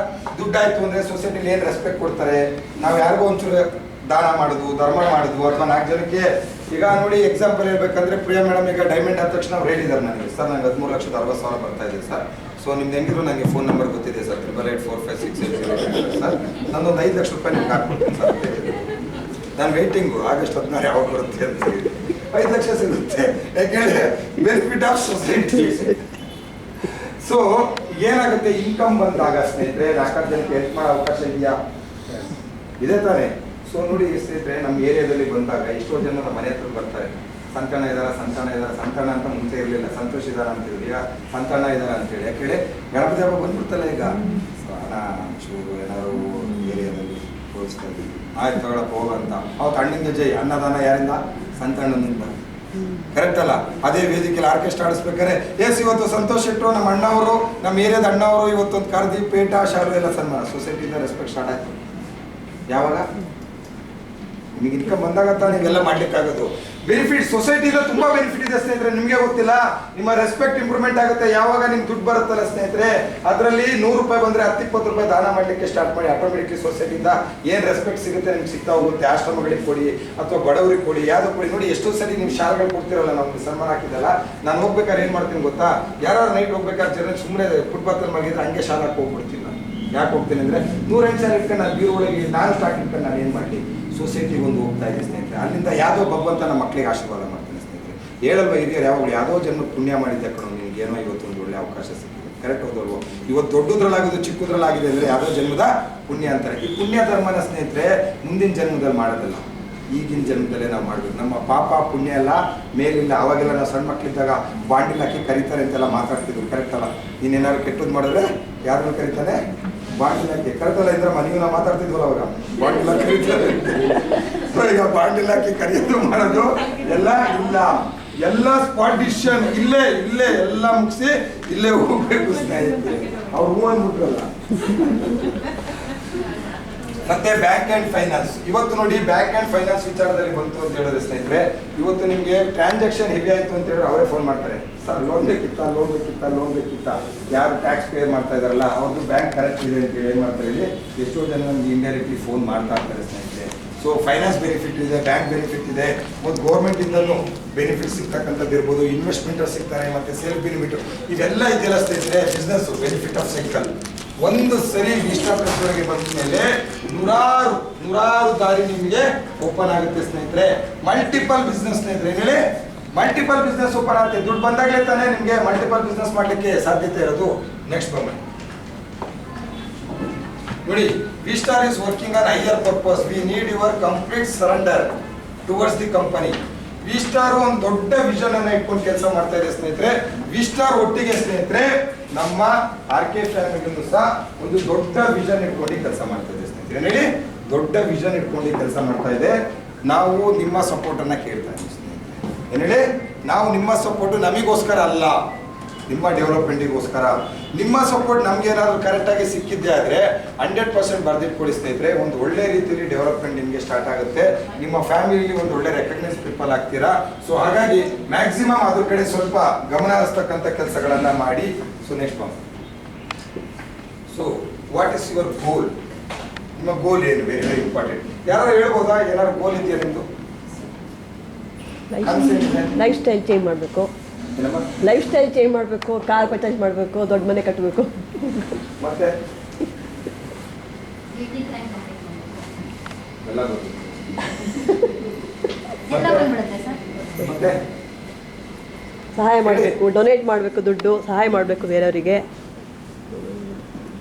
S2: ದುಡ್ಡಾಯ್ತು ಅಂದ್ರೆ ಸೊಸೈಟಿಲಿ ಏನು ರೆಸ್ಪೆಕ್ಟ್ ಕೊಡ್ತಾರೆ? ನಾವು ಯಾರಿಗೋ ಒಂಚೂರು ದಾನ ಮಾಡೋದು, ಧರ್ಮ ಮಾಡೋದು, ಅಥವಾ 4 ಜನಕ್ಕೆ. ಈಗ ನೋಡಿ ಎಕ್ಸಾಂಪಲ್ ಹೇಳ್ಬೇಕಂದ್ರೆ, ಪ್ರಿಯಾ ಮೇಡಮ್ ಈಗ ಡೈಮಂಡ್ ಆದ ತಕ್ಷಣ ಅವ್ರು ಹೇಳಿದ್ದಾರೆ ನನಗೆ, ಸರ್ ನಂಗೆ 13,60,000 ಬರ್ತಾ ಇದೆ ಸರ್. ಸೊ ನಿಮ್ದು ಹೆಂಗಿದ್ರು ನನಗೆ ಫೋನ್ ನಂಬರ್ ಗೊತ್ತಿದೆ ಸರ್, 88845680 ಸರ್. ನಾನೊಂದು 5 ಲಕ್ಷ ರೂಪಾಯಿ ನಿಮ್ಗೆ ಹಾಕ್ಬಿಡ್ತೀನಿ ಸರ್. ನಾನು ವೆಯ್ಟಿಂಗು ಆಗಸ್ಟ್ 16 ಯಾವಾಗ ಬರುತ್ತೆ ಅಂತ ಹೇಳಿ. 5 ಲಕ್ಷ ಸಿಗುತ್ತೆ, ಯಾಕೆಂದ್ರೆ ಬೆನಿಫಿಟ್ ಆಫ್ ಸೊಸೈಟಿ. ಸೊ ಏನಾಗುತ್ತೆ, ಇನ್ಕಮ್ ಬಂದಾಗ ಸ್ನೇಹಿತರೆ 4 ಜನಕ್ಕೆ ಹೆಲ್ಪ್ ಮಾಡೋ ಅವಕಾಶ ಇದೆಯಾ? ಇದೆ ತಾನೆ? ಸೊ ನೋಡಿ ಸ್ನೇಹಿತರೆ, ನಮ್ಮ ಏರಿಯಾದಲ್ಲಿ ಬಂದಾಗ ಎಷ್ಟೋ ಜನ ನಮ್ಮ ಮನೆ ಹತ್ರ ಬರ್ತಾರೆ. ಸಂತಾನ ಇದಾರ ಸಂತಾನ ಅಂತ ಮುಂಚೆ ಇರಲಿಲ್ಲ, ಸಂತೋಷ ಇದಾರ ಅಂತೇಳಿ, ಈಗ ಸಂತಾನ ಇದಾರ ಅಂತೇಳಿ. ಯಾಕೆ ಗಣಪತಿ ಹಬ್ಬ ಬಂದ್ಬಿಡ್ತಲ್ಲ ಈಗ, ಹಣ ಚೂರು ಏನಾದ್ರು ಏರಿಯಾದಲ್ಲಿ ತೋರಿಸ್ತಾ ಇದ್ದೀವಿ, ಆಯ್ತು ತಗೊಳಕ್ಕೆ ಹೋಗಂತ. ಅವತ್ತು ಹಣ್ಣಿನ ಜೈ ಅನ್ನದಾನ ಯಾರಿಂದ? ಸಂತಾನದಿಂದ. ಕರೆಕ್ಟ್ ಅಲ್ಲ? ಅದೇ ವೇದಿಕೆಯಲ್ಲಿ ಆರ್ಕೆಸ್ಟ್ರಾ ಆಡಿಸ್ಬೇಕಾದ್ರೆ ಇವತ್ತು ಸಂತೋಷ್ ಶೆಟ್ಟರು ನಮ್ಮ ಅಣ್ಣವರು, ನಮ್ಮ ಏರಿಯಾದ ಅಣ್ಣವರು ಇವತ್ತೊಂದು ಕರ್ದಿ ಪೇಟ ಶಾಲು ಎಲ್ಲ ಸನ್ಮಾನ. ಸೊಸೈಟಿಯಿಂದ ರೆಸ್ಪೆಕ್ಟ್ ಸ್ಟಾರ್ಟ್ ಆಯ್ತು. ಯಾವಾಗ ನಿಮಗೆ ಇನ್ಕಮ್ ಬಂದಾಗ ತಾನೇ ನೀವೆಲ್ಲ ಮಾಡ್ಲಿಕ್ಕಾಗೋದು. ಬೆನಿಫಿಟ್ ಸೊಸೈಟಿಯಿಂದ ತುಂಬಾ ಬೆನಿಫಿಟ್ ಇದೆ ಸ್ನೇಹಿತರೆ, ನಿಮಗೆ ಗೊತ್ತಿಲ್ಲ. ನಿಮ್ಮ ರೆಸ್ಪೆಕ್ಟ್ ಇಂಪ್ರೂವ್ಮೆಂಟ್ ಆಗುತ್ತೆ ಯಾವಾಗ ನಿಮ್ಗೆ ದುಡ್ಡು ಬರುತ್ತಲ್ಲ ಸ್ನೇಹಿತರೆ. ಅದರಲ್ಲಿ 100 ರೂಪಾಯಿ ಬಂದ್ರೆ 10-20 ರೂಪಾಯಿ ದಾನ ಮಾಡ್ಲಿಕ್ಕೆ ಸ್ಟಾರ್ಟ್ ಮಾಡಿ, ಆಟೋಮೆಟಿಕ್ಲಿ ಸೊಸೈಟಿಯಿಂದ ಏನು ರೆಸ್ಪೆಕ್ಟ್ ಸಿಗುತ್ತೆ ನಿಮ್ಗೆ ಸಿಗ್ತಾ ಹೋಗುತ್ತೆ. ಆಶ್ರಮಗಳಿಗೆ ಕೊಡಿ ಅಥವಾ ಬಡವರಿಗೆ ಕೊಡಿ, ಯಾವ್ದು ಕೊಡಿ. ನೋಡಿ ಎಷ್ಟೋ ಸರಿ ನೀವು ಶಾಲೆಗಳು ಕೊಡ್ತಿರಲ್ಲ, ನಮ್ಗೆ ಸನ್ಮಾನ ಹಾಕಿದಲ್ಲ. ನಾನು ಹೋಗ್ಬೇಕಾದ್ರೆ ಏನು ಮಾಡ್ತೀನಿ ಗೊತ್ತಾ, ಯಾರು ನೈಟ್ ಹೋಗ್ಬೇಕಾದ್ರೆ ಜನ ಸುಮ್ಮನೆ ಫುಟ್ಪಾತಲ್ಲಿ ಮಲಗಿದ್ರೆ ಹಂಗೆ ಶಾಲೆಗೆ ಹೋಗ್ಬಿಡ್ತೀನಿ. ನಾನು ಯಾಕೆ ಹೋಗ್ತೀನಿ ಅಂದರೆ 108 ಸಾವಿರ ಇಟ್ಕೊಂಡು ನಾನು ಬೀರು ಒಳಗೆ ನಾನು ಸ್ಟಾರ್ಟ್ ಇಟ್ಕೊಂಡು ನಾನು ಏನು ಮಾಡಲಿ, ಸೊಸೈಟಿಗೆ ಒಂದು ಹೋಗ್ತಾ ಇದೆ ಸ್ನೇಹಿತರೆ. ಅಲ್ಲಿಂದ ಯಾವುದೋ ಭಗವಂತ ನಮ್ಮ ಮಕ್ಕಳಿಗೆ ಆಶೀರ್ವಾದ ಮಾಡ್ತಾನೆ ಸ್ನೇಹಿತರೆ. ಹೇಳಲ್ವ ಹಿರಿಯರು ಯಾವಾಗಲೂ, ಯಾವುದೋ ಜನ್ಮ ಪುಣ್ಯ ಮಾಡಿದ್ದೆ ಕಣೋ ನಿನಗೆ ಏನೋ ಇವತ್ತೊಂದು ಒಳ್ಳೆ ಅವಕಾಶ ಸಿಕ್ಕಿದೆ. ಕರೆಕ್ಟ್ ಹೌದಲ್ವೋ? ಇವತ್ತು ದೊಡ್ಡದ್ರಲ್ಲಾಗೋದು ಚಿಕ್ಕದ್ರಲ್ಲಾಗಿದೆ ಅಂದರೆ ಯಾವುದೋ ಜನ್ಮದ ಪುಣ್ಯ ಅಂತಾರೆ. ಈ ಪುಣ್ಯ ಧರ್ಮನ ಸ್ನೇಹಿತರೆ ಮುಂದಿನ ಜನ್ಮದಲ್ಲಿ ಮಾಡೋದಲ್ಲ, ಈಗಿನ ಜನ್ಮದಲ್ಲೇ ನಾವು ಮಾಡಬೇಕು. ನಮ್ಮ ಪಾಪ ಪುಣ್ಯ ಎಲ್ಲ ಮೇಲಿಲ್ಲ. ಅವಾಗೆಲ್ಲ ನಾವು ಸಣ್ಣ ಮಕ್ಕಳಿದ್ದಾಗ ಬಾಂಡಿಲ್ ಹಾಕಿ ಕರೀತಾರೆ ಅಂತೆಲ್ಲ ಮಾತಾಡ್ತಿದ್ವಿ, ಕರೆಕ್ಟ್ ಅಲ್ಲ? ಇನ್ನೇನಾದ್ರು ಕೆಟ್ಟದ್ದು ಮಾಡಿದ್ರೆ ಯಾರನ್ನು ಕರೀತಾನೆ? ಬಾಂಡಿಲ್ ಹಾಕಿ ಕರೆಕ್ಟಲ್ಲ. ಇದ್ರೆ ಮನೆಗೂ ನಾವು ಮಾತಾಡ್ತಿದ್ವಲ್ಲ ಅವಾಗ, ಬಾಂಡಿಲ್ ಹಾಕಿ ಕರೀತಾರೆ. ಈಗ ಬಾಂಡಿಲ್ ಹಾಕಿ ಕರೆಯೋದು ಮಾಡೋದು ಎಲ್ಲ ಇಲ್ಲ. ಎಲ್ಲ ಸ್ಪಾಟ್ ಡಿಸಿಷನ್ ಇಲ್ಲೇ ಎಲ್ಲ ಮುಗಿಸಿ ಇಲ್ಲೇ ಹೋಗ್ಬೇಕು ಸ್ನೇಹಿತರೆ. ಅವ್ರು ಹೂ ಅಂದ್ಬಿಟ್ರಲ್ಲ. ಮತ್ತೆ ಬ್ಯಾಂಕ್ ಆ್ಯಂಡ್ ಫೈನಾನ್ಸ್. ಇವತ್ತು ನೋಡಿ ಬ್ಯಾಂಕ್ ಆ್ಯಂಡ್ ಫೈನಾನ್ಸ್ ವಿಚಾರದಲ್ಲಿ ಬಂತು ಅಂತ ಹೇಳಿದ್ರೆ ಸ್ನೇಹಿತರೆ, ಇವತ್ತು ನಿಮಗೆ ಟ್ರಾನ್ಸಾಕ್ಷನ್ ಹೆವಿ ಆಯಿತು ಅಂತ ಹೇಳಿದ್ರೆ ಅವರೇ ಫೋನ್ ಮಾಡ್ತಾರೆ, ಸರ್ ಲೋನ್ ಬೇಕಿತ್ತಾ. ಯಾರು ಟ್ಯಾಕ್ಸ್ ಪೇ ಮಾಡ್ತಾ ಇದಾರಲ್ಲ ಅವ್ರದ್ದು ಬ್ಯಾಂಕ್ ಕರೆಕ್ಟ್ ಇದೆ ಅಂತೇಳಿ ಏನು ಮಾಡ್ತಾರೆ, ಇಲ್ಲಿ ಎಷ್ಟೋ ಜನ ನಮ್ಗೆ ಇಂಡೈರೆಕ್ಟ್ಲಿ ಫೋನ್ ಮಾಡ್ತಾ ಇರ್ತಾರೆ ಸ್ನೇಹಿತರೆ. ಸೊ ಫೈನಾನ್ಸ್ ಬೆನಿಫಿಟ್ ಇದೆ, ಬ್ಯಾಂಕ್ ಬೆನಿಫಿಟ್ ಇದೆ, ಮತ್ತು ಗೌರ್ಮೆಂಟಿಂದಲೂ ಬೆನಿಫಿಟ್ ಸಿಗ್ತಕ್ಕಂಥದ್ದು ಇರ್ಬೋದು, ಇನ್ವೆಸ್ಟ್ಮೆಂಟರ್ ಸಿಗ್ತಾರೆ, ಮತ್ತು ಸೆಲ್ಫ್ ಬೆನಿಫಿಟ್ ಇವೆಲ್ಲ ಇದೆಯಲ್ಲ ಸ್ನೇಹಿತರೆ. ಬಿಸ್ನೆಸ್ ಬೆನಿಫಿಟ್ ಆಫ್ ಸೈಕಲ್ ಒಂದು ಸರಿ ಇಷ್ಟಪಟ್ಟವರಿಗೆ ಬಂದ ಮೇಲೆ ನೂರಾರು ದಾರಿ ನಿಮಗೆ ಓಪನ್ ಆಗುತ್ತೆ ಸ್ನೇಹಿತರೆ. ಮಲ್ಟಿಪಲ್ ಬಿಸ್ನೆಸ್ ಸ್ನೇಹಿತರೆ, ಹೇಳಿ ಮಲ್ಟಿಪಲ್ ಬಿಸ್ನೆಸ್ ಓಪನ್ ಆಗುತ್ತೆ. ದುಡ್ಡು ಬಂದಾಗಲೇ ತಾನೇ ನಿಮಗೆ ಮಲ್ಟಿಪಲ್ ಬಿಸ್ನೆಸ್ ಮಾಡಲಿಕ್ಕೆ ಸಾಧ್ಯತೆ ಇರೋದು. ನೆಕ್ಸ್ಟ್ ಬನ್ನಿ ನೋಡಿ, V Star is working on higher purpose. We need your complete surrender towards the company. V Star ಒಂದು ದೊಡ್ಡ ವಿಷನ್ ಅನ್ನ ಇಟ್ಕೊಂಡು ಕೆಲಸ ಮಾಡ್ತಾ ಇದೆ ಸ್ನೇಹಿತರೆ. ವಿ ಸ್ಟಾರ್ ಒಟ್ಟಿಗೆ ಸ್ನೇಹಿತರೆ ನಮ್ಮ RK ಫ್ಯಾಮಿಲಿಗೂ ಸಹ ಒಂದು ದೊಡ್ಡ ವಿಷನ್ ಇಟ್ಕೊಂಡು ಕೆಲಸ ಮಾಡ್ತಾ ಇದೆ ಸ್ನೇಹಿತರೆ. ಹೇಳಿ, ದೊಡ್ಡ ವಿಷನ್ ಇಟ್ಕೊಂಡು ಕೆಲಸ ಮಾಡ್ತಾ ಇದೆ. ನಾವು ನಿಮ್ಮ ಸಪೋರ್ಟ್ ಅನ್ನ ಕೇಳ್ತಾ ಇದ್ದೀವಿ ಸ್ನೇಹಿತರೆ. ಏನ್ ಹೇಳಿ, ನಾವು ನಿಮ್ಮ ಸಪೋರ್ಟ್ ನಮಗೋಸ್ಕರ ಅಲ್ಲ, ನಿಮ್ಮ ಡೆವಲಪ್ಮೆಂಟಿಗೋಸ್ಕರ. ನಿಮ್ಮ ಸಪೋರ್ಟ್ ನಮ್ಗೆ ಏನಾದ್ರು ಕರೆಕ್ಟಾಗಿ ಸಿಕ್ಕಿದ್ದೆ ಆದರೆ 100% ಬರೆದಿಟ್ಕೊಳ್ಳಿ ಸ್ನೇಹಿತರೆ. ಒಂದು ಒಳ್ಳೆ ರೀತಿಯಲ್ಲಿ ಡೆವಲಪ್ಮೆಂಟ್ ನಿಮಗೆ ಸ್ಟಾರ್ಟ್ ಆಗುತ್ತೆ. ನಿಮ್ಮ ಫ್ಯಾಮಿಲಿಲಿ ಒಂದು ಒಳ್ಳೆ ರೆಕಗ್ನೈಸ್ ಪೀಪಲ್ ಆಗ್ತೀರಾ. ಸೊ ಹಾಗಾಗಿ ಮ್ಯಾಕ್ಸಿಮಮ್ ಅದ್ರ ಕಡೆ ಸ್ವಲ್ಪ ಗಮನ ಹರಿಸ್ತಕ್ಕಂಥ ಕೆಲಸಗಳನ್ನ ಮಾಡಿ. So next one, so what is your goal? ನಿಮ್ಮ ಗೋಲ್ ಏನು? Very very important. ಯಾರು ಹೇಳ್ಬೋದಾ, ಏನಾದ್ರು ಗೋಲ್ ಇದೆಯಾ ನಿಮ್ಮದು?
S3: ಲೈಫ್ ಸ್ಟೈಲ್ ಚೇಂಜ್ ಮಾಡಬೇಕು, ಲೈಫ್ ಸ್ಟೈಲ್ ಚೇಂಜ್ ಮಾಡಬೇಕು, ಕಾರ್ ಪರ್ಚೇಸ್ ಮಾಡಬೇಕು, ದೊಡ್ಡ ಮನೆ ಕಟ್ಟಬೇಕು.
S2: ಮತ್ತೆ ಮತ್ತೆ
S3: ಸಹಾಯ ಮಾಡಬೇಕು, ಡೊನೇಟ್ ಮಾಡಬೇಕು, ದುಡ್ಡು ಸಹಾಯ ಮಾಡಬೇಕು ಬೇರೆಯವರಿಗೆ.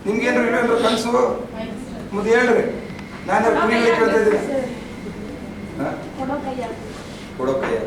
S2: ನಿಮ್ಗೇನು ಇಲ್ವೇನ್ರ ಕನಸು? ಮತ್ತೆ ಹೇಳ್ರಿ, ನಾನು ಕೇಳ್ತಾ ಇದ್ದೀನಿ. ಕೊಡೋ ಕೈಯ